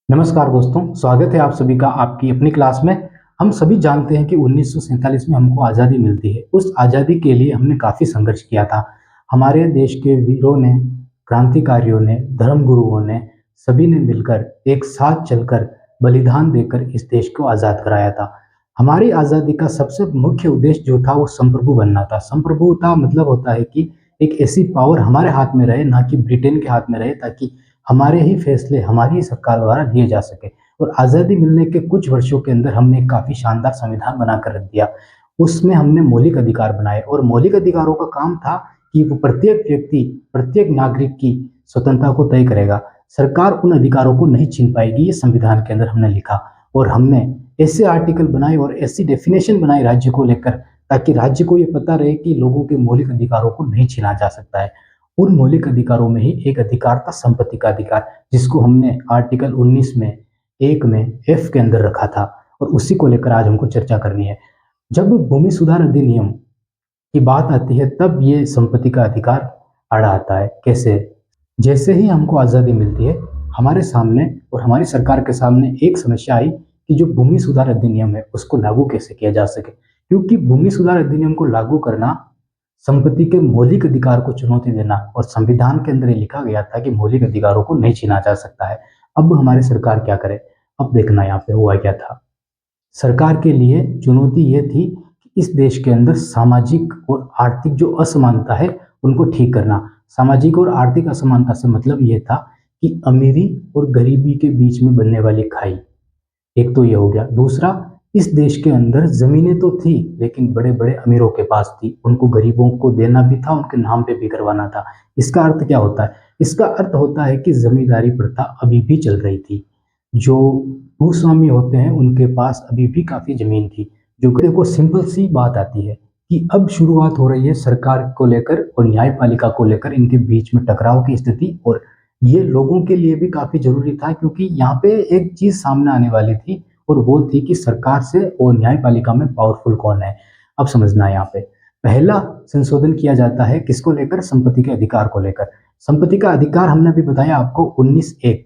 नमस्कार दोस्तों, स्वागत है आप सभी का आपकी अपनी क्लास में। हम सभी जानते हैं कि 1947 में हमको आज़ादी मिलती है। उस आज़ादी के लिए हमने काफ़ी संघर्ष किया था। हमारे देश के वीरों ने, क्रांतिकारियों ने, धर्मगुरुओं ने, सभी ने मिलकर एक साथ चलकर बलिदान देकर इस देश को आज़ाद कराया था। हमारी आज़ादी का सबसे मुख्य उद्देश्य जो था वो संप्रभु बनना था। संप्रभुता मतलब होता है कि एक ऐसी पावर हमारे हाथ में रहे, ना कि ब्रिटेन के हाथ में रहे, ताकि हमारे ही फैसले हमारी ही सरकार द्वारा लिए जा सके। और आज़ादी मिलने के कुछ वर्षों के अंदर हमने एक काफ़ी शानदार संविधान बनाकर रख दिया। उसमें हमने मौलिक अधिकार बनाए और मौलिक अधिकारों का काम था कि वो प्रत्येक व्यक्ति, प्रत्येक नागरिक की स्वतंत्रता को तय करेगा। सरकार उन अधिकारों को नहीं छीन पाएगी, ये संविधान के अंदर हमने लिखा। और हमने ऐसे आर्टिकल बनाए और ऐसी डेफिनेशन बनाई राज्य को लेकर, ताकि राज्य को ये पता रहे कि लोगों के मौलिक अधिकारों को नहीं छीना जा सकता है। उन मौलिक अधिकारों में ही एक अधिकार था संपत्ति का अधिकार, जिसको हमने आर्टिकल 19 में 1 में एफ के अंदर रखा था। और उसी को लेकर आज हमको चर्चा करनी है। जब भूमि सुधार अधिनियम की बात आती है तब ये संपत्ति का अधिकार आड़ा आता है। कैसे? जैसे ही हमको आज़ादी मिलती है, हमारे सामने और हमारी सरकार के सामने एक समस्या आई कि जो भूमि सुधार अधिनियम है उसको लागू कैसे किया जा सके। क्योंकि भूमि सुधार अधिनियम को लागू करना संपत्ति के मौलिक अधिकार को चुनौती देना, और संविधान के अंदर ये लिखा गया था कि मौलिक अधिकारों को नहीं छीना जा सकता है। अब हमारी सरकार क्या करे? अब देखना यहाँ पे हुआ क्या था। सरकार के लिए चुनौती ये थी कि इस देश के अंदर सामाजिक और आर्थिक जो असमानता है उनको ठीक करना। सामाजिक और आर्थिक असमानता से मतलब ये था कि अमीरी और गरीबी के बीच में बनने वाली खाई, एक तो ये हो गया। दूसरा, इस देश के अंदर जमीनें तो थी लेकिन बड़े बड़े अमीरों के पास थी, उनको गरीबों को देना भी था, उनके नाम पे भी करवाना था। इसका अर्थ क्या होता है? इसका अर्थ होता है कि जमींदारी प्रथा अभी भी चल रही थी। जो भूस्वामी होते हैं उनके पास अभी भी काफी जमीन थी। जो देखो, सिंपल सी बात आती है कि अब शुरुआत हो रही है सरकार को लेकर और न्यायपालिका को लेकर, इनके बीच में टकराव की स्थिति। और ये लोगों के लिए भी काफी जरूरी था, क्योंकि यहाँ पे एक चीज सामने आने वाली थी, और वो थी कि सरकार से और न्यायपालिका में पावरफुल कौन है। अब समझना है, यहाँ पे पहला संशोधन किया जाता है किसको लेकर? संपत्ति के अधिकार को लेकर। संपत्ति का अधिकार हमने अभी बताया आपको 19(1)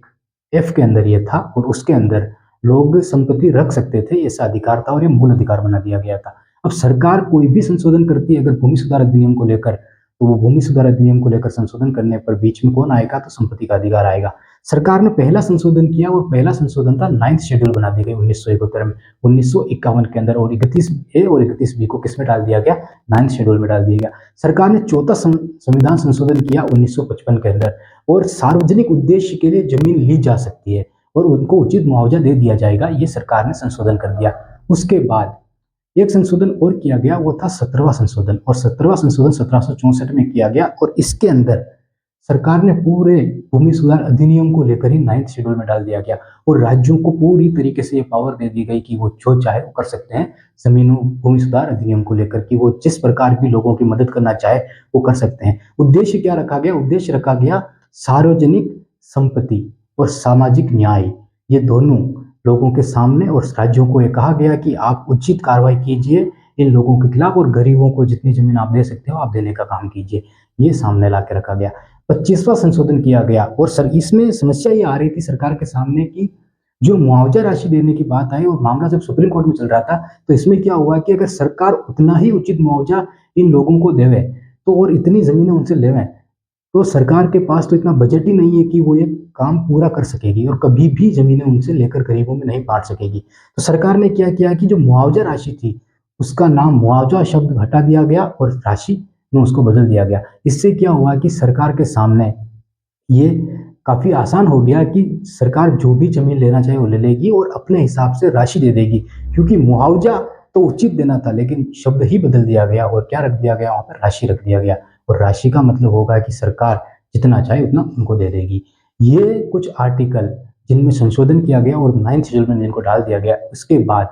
एफ के अंदर ये था, और उसके अंदर लोग संपत्ति रख सकते थे, ऐसा अधिकार था, और ये मूल अधिकार बना दिया गया था। अब सरकार कोई भी संशोधन करती है अगर भूमि सुधार अधिनियम को लेकर, तो वो भूमि सुधार अधिनियम को लेकर संशोधन करने पर बीच में कौन आएगा? तो संपत्ति का अधिकार आएगा। सरकार ने पहला संशोधन किया, और पहला संशोधन था 9th शेड्यूल बना दी गई 1971 में, 1951 के अंदर। और 31A और 31B को किसमें डाल दिया गया? 9th शेड्यूल में डाल दिया गया। सरकार ने चौथा संविधान संशोधन किया 1955 के अंदर, और सार्वजनिक उद्देश्य के लिए जमीन ली जा सकती है और उनको उचित मुआवजा दे दिया जाएगा, ये सरकार ने संशोधन कर दिया। उसके बाद एक संशोधन और किया गया, वो था 17वां संशोधन। और 17वां संशोधन 1764 में किया गया, और इसके अंदर सरकार ने पूरे भूमि सुधार अधिनियम को लेकर ही 9th शेड्यूल में डाल दिया गया, और राज्यों को पूरी तरीके से ये पावर दे दी गई कि वो जो चाहे वो कर सकते हैं जमीनों भूमि सुधार अधिनियम को लेकर, कि वो जिस प्रकार भी लोगों की मदद करना चाहे वो कर सकते हैं। उद्देश्य क्या रखा गया? उद्देश्य रखा गया सार्वजनिक संपत्ति और सामाजिक न्याय, ये दोनों लोगों के सामने। और राज्यों को ये कहा गया कि आप उचित कार्रवाई कीजिए इन लोगों के खिलाफ, और गरीबों को जितनी जमीन आप दे सकते हो आप देने का काम कीजिए, ये सामने ला के रखा गया। 25वां संशोधन किया गया, और सर इसमें समस्या ये आ रही थी सरकार के सामने कि जो मुआवजा राशि देने की बात आई, और मामला जब सुप्रीम कोर्ट में चल रहा था, तो इसमें क्या हुआ कि अगर सरकार उतना ही उचित मुआवजा इन लोगों को देवे, तो और इतनी जमीनें उनसे लेवे, तो सरकार के पास तो इतना बजट ही नहीं है कि वो ये काम पूरा कर सकेगी, और कभी भी जमीनें उनसे लेकर गरीबों में नहीं बांट सकेगी। तो सरकार ने क्या किया कि जो मुआवजा राशि थी उसका नाम मुआवजा शब्द हटा दिया गया और राशि में उसको बदल दिया गया। इससे क्या हुआ कि सरकार के सामने ये काफी आसान हो गया कि सरकार जो भी जमीन लेना चाहे वो ले लेगी और अपने हिसाब से राशि दे देगी, क्योंकि मुआवजा तो उचित देना था लेकिन शब्द ही बदल दिया गया, और क्या रख दिया गया? वहां पर राशि रख दिया गया। और राशि का मतलब होगा कि सरकार जितना चाहे उतना उनको दे देगी। ये कुछ आर्टिकल जिनमें संशोधन किया गया और 9th शेड्यूल में जिनको डाल दिया गया, उसके बाद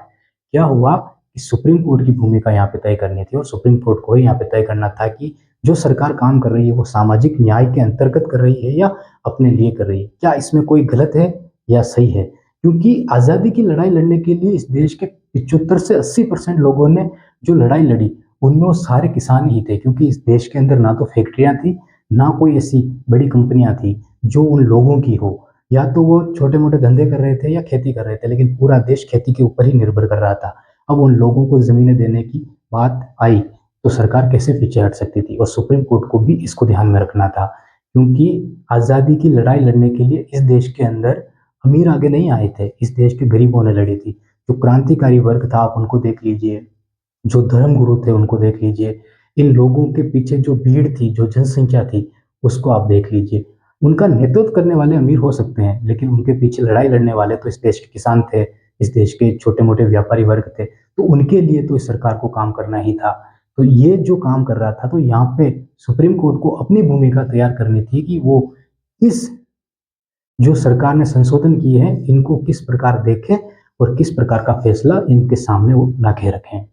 क्या हुआ कि सुप्रीम कोर्ट की भूमिका यहाँ पे तय करनी थी, और सुप्रीम कोर्ट को ही यहाँ पे तय करना था कि जो सरकार काम कर रही है वो सामाजिक न्याय के अंतर्गत कर रही है या अपने लिए कर रही है, क्या इसमें कोई गलत है या सही है। क्योंकि आज़ादी की लड़ाई लड़ने के लिए इस देश के 75 से 80% लोगों ने जो लड़ाई लड़ी, उनमें वो सारे किसान ही थे। क्योंकि इस देश के अंदर ना तो फैक्ट्रियां थी, ना कोई ऐसी बड़ी कंपनियां थी जो उन लोगों की हो। या तो वो छोटे मोटे धंधे कर रहे थे या खेती कर रहे थे, लेकिन पूरा देश खेती के ऊपर ही निर्भर कर रहा था। अब उन लोगों को ज़मीनें देने की बात आई तो सरकार कैसे पीछे हट सकती थी, और सुप्रीम कोर्ट को भी इसको ध्यान में रखना था, क्योंकि आज़ादी की लड़ाई लड़ने के लिए इस देश के अंदर अमीर आगे नहीं आए थे, इस देश के गरीबों ने लड़ी थी। जो क्रांतिकारी वर्ग था आप उनको देख लीजिए, जो धर्मगुरु थे उनको देख लीजिए, इन लोगों के पीछे जो भीड़ थी, जो जनसंख्या थी, उसको आप देख लीजिए। उनका नेतृत्व करने वाले अमीर हो सकते हैं, लेकिन उनके पीछे लड़ाई लड़ने वाले तो इस देश के किसान थे, इस देश के छोटे-मोटे व्यापारी वर्ग थे, तो उनके लिए तो इस सरकार को काम करना ही था। तो ये जो काम कर रहा था, तो यहाँ पे सुप्रीम कोर्ट को अपनी भूमिका तैयार करनी थी कि वो इस जो सरकार ने संशोधन किए हैं, इनको किस प्रकार देखें और किस प्रकार का फैसला इनके सामने वो ला के रखें।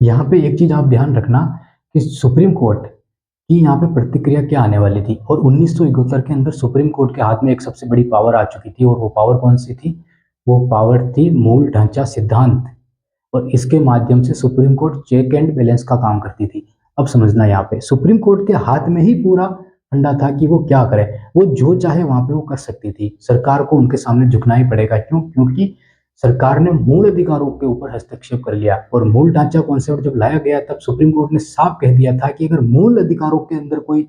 यहाँ पे एक चीज़ आप ध्यान रखना कि सुप्रीम कोर्ट की यहाँ पे प्रतिक्रिया क्या आने वाली थी, और 1971 के अंदर सुप्रीम कोर्ट के हाथ में एक सबसे बड़ी पावर आ चुकी थी, और वो पावर कौन सी थी? वो पावर थी मूल ढांचा सिद्धांत, और इसके माध्यम से Supreme Court check and balance का काम करती थी। अब समझना यहाँ पे सुप्रीम कोर्ट के हाथ में ही पूरा फंडा था कि वो क्या करे, वो जो चाहे वहाँ पे वो कर सकती थी। सरकार को उनके सामने झुकना ही पड़ेगा, क्यों? क्योंकि सरकार ने मूल अधिकारों के ऊपर हस्तक्षेप कर लिया, और मूल ढांचा कॉन्सेप्ट जब लाया गया तब सुप्रीम कोर्ट ने साफ कह दिया था कि अगर मूल अधिकारों के अंदर कोई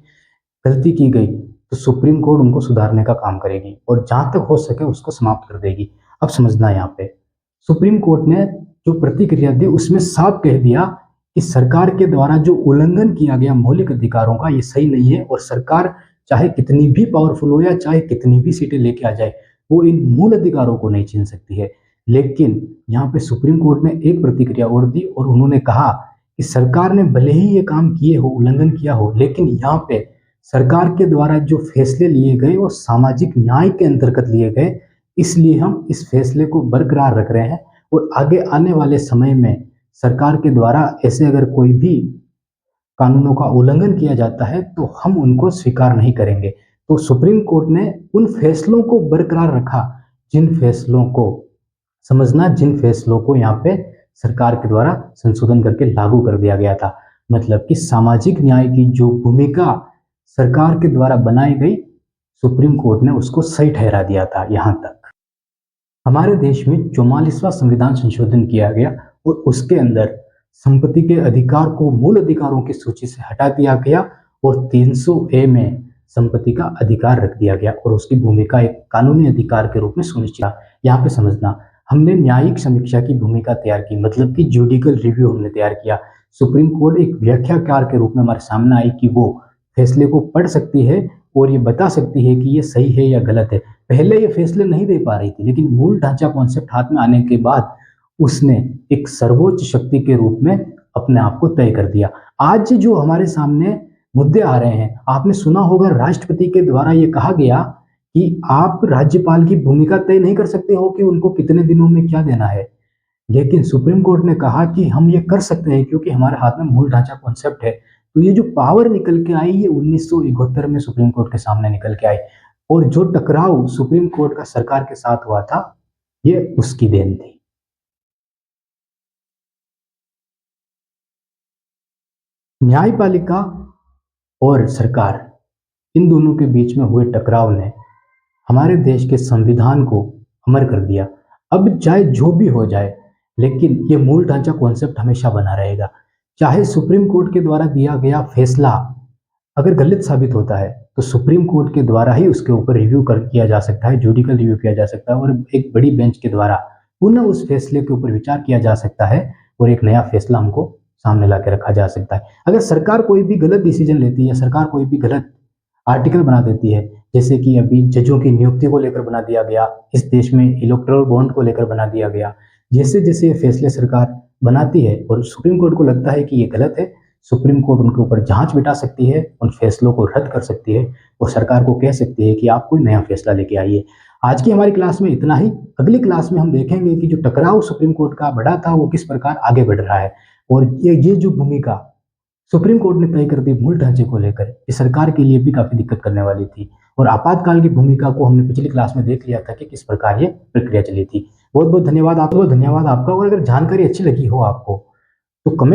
गलती की गई तो सुप्रीम कोर्ट उनको सुधारने का काम करेगी, और जहां तक हो सके उसको समाप्त कर देगी। अब समझना यहाँ पे सुप्रीम कोर्ट ने जो प्रतिक्रिया दी उसमें साफ कह दिया कि सरकार के द्वारा जो उल्लंघन किया गया मौलिक अधिकारों का, ये सही नहीं है, और सरकार चाहे कितनी भी पावरफुल हो या चाहे कितनी भी सीटें लेके आ जाए, वो इन मूल अधिकारों को नहीं छीन सकती है। लेकिन यहाँ पे सुप्रीम कोर्ट ने एक प्रतिक्रिया और दी, और उन्होंने कहा कि सरकार ने भले ही ये काम किए हो, उल्लंघन किया हो, लेकिन यहाँ पे सरकार के द्वारा जो फैसले लिए गए वो सामाजिक न्याय के अंतर्गत लिए गए, इसलिए हम इस फैसले को बरकरार रख रहे हैं, और आगे आने वाले समय में सरकार के द्वारा ऐसे अगर कोई भी कानूनों का उल्लंघन किया जाता है तो हम उनको स्वीकार नहीं करेंगे। तो सुप्रीम कोर्ट ने उन फैसलों को बरकरार रखा जिन फैसलों को समझना, जिन फैसलों को यहाँ पे सरकार के द्वारा संशोधन करके लागू कर दिया गया था। मतलब कि सामाजिक न्याय की जो भूमिका सरकार के द्वारा बनाई गई, सुप्रीम कोर्ट ने उसको सही ठहरा दिया था। यहाँ तक हमारे देश में 44वां संविधान संशोधन किया गया, और उसके अंदर संपत्ति के अधिकार को मूल अधिकारों की सूची से हटा दिया गया, और 300A में संपत्ति का अधिकार रख दिया गया, और उसकी भूमिका एक कानूनी अधिकार के रूप में सुनिश्चित। यहाँ पे समझना, हमने न्यायिक समीक्षा की भूमिका तैयार की, मतलब कि जुडिकल रिव्यू हमने तैयार किया। सुप्रीम कोर्ट एक व्याख्याकार के रूप में हमारे सामने आई कि वो फैसले को पढ़ सकती है और ये बता सकती है कि ये सही है या गलत है। पहले ये फैसले नहीं दे पा रही थी, लेकिन मूल ढांचा कॉन्सेप्ट हाथ में आने के बाद उसने एक सर्वोच्च शक्ति के रूप में अपने आप को तय कर दिया। आज जो हमारे सामने मुद्दे आ रहे हैं, आपने सुना होगा राष्ट्रपति के द्वारा ये कहा गया कि आप राज्यपाल की भूमिका तय नहीं कर सकते हो कि उनको कितने दिनों में क्या देना है, लेकिन सुप्रीम कोर्ट ने कहा कि हम ये कर सकते हैं क्योंकि हमारे हाथ में मूल ढांचा कॉन्सेप्ट है। तो ये जो पावर निकल के आई, ये 1971 में सुप्रीम कोर्ट के सामने निकल के आई, और जो टकराव सुप्रीम कोर्ट का सरकार के साथ हुआ था, ये उसकी देन थी। न्यायपालिका और सरकार, इन दोनों के बीच में हुए टकराव ने हमारे देश के संविधान को अमर कर दिया। अब चाहे जो भी हो जाए, लेकिन ये मूल ढांचा कॉन्सेप्ट हमेशा बना रहेगा। चाहे सुप्रीम कोर्ट के द्वारा दिया गया फैसला अगर गलत साबित होता है, तो सुप्रीम कोर्ट के द्वारा ही उसके ऊपर रिव्यू कर किया जा सकता है, जुडिकल रिव्यू किया जा सकता है, और एक बड़ी बेंच के द्वारा पुनः उस फैसले के ऊपर विचार किया जा सकता है, और एक नया फैसला हमको सामने ला के रखा जा सकता है। अगर सरकार कोई भी गलत डिसीजन लेती है, सरकार कोई भी गलत आर्टिकल बना देती है, जैसे कि अभी जजों की नियुक्ति को लेकर बना दिया गया, इस देश में इलेक्टोरल बॉन्ड को लेकर बना दिया गया, जैसे जैसे ये फैसले सरकार बनाती है और सुप्रीम कोर्ट को लगता है कि ये गलत है, सुप्रीम कोर्ट उनके ऊपर जांच बिठा सकती है, उन फैसलों को रद्द कर सकती है, और सरकार को कह सकती है कि आप कोई नया फैसला लेके आइए। आज की हमारी क्लास में इतना ही। अगली क्लास में हम देखेंगे कि जो टकराव सुप्रीम कोर्ट का बढ़ा था वो किस प्रकार आगे बढ़ रहा है, और ये जो भूमिका सुप्रीम कोर्ट ने तय कर दी मूल ढांचे को लेकर, ये सरकार के लिए भी काफी दिक्कत करने वाली थी। और आपातकाल की भूमिका को हमने पिछली क्लास में देख लिया था कि किस प्रकार ये प्रक्रिया चली थी। बहुत बहुत धन्यवाद आपका। और अगर जानकारी अच्छी लगी हो आपको तो कमेंट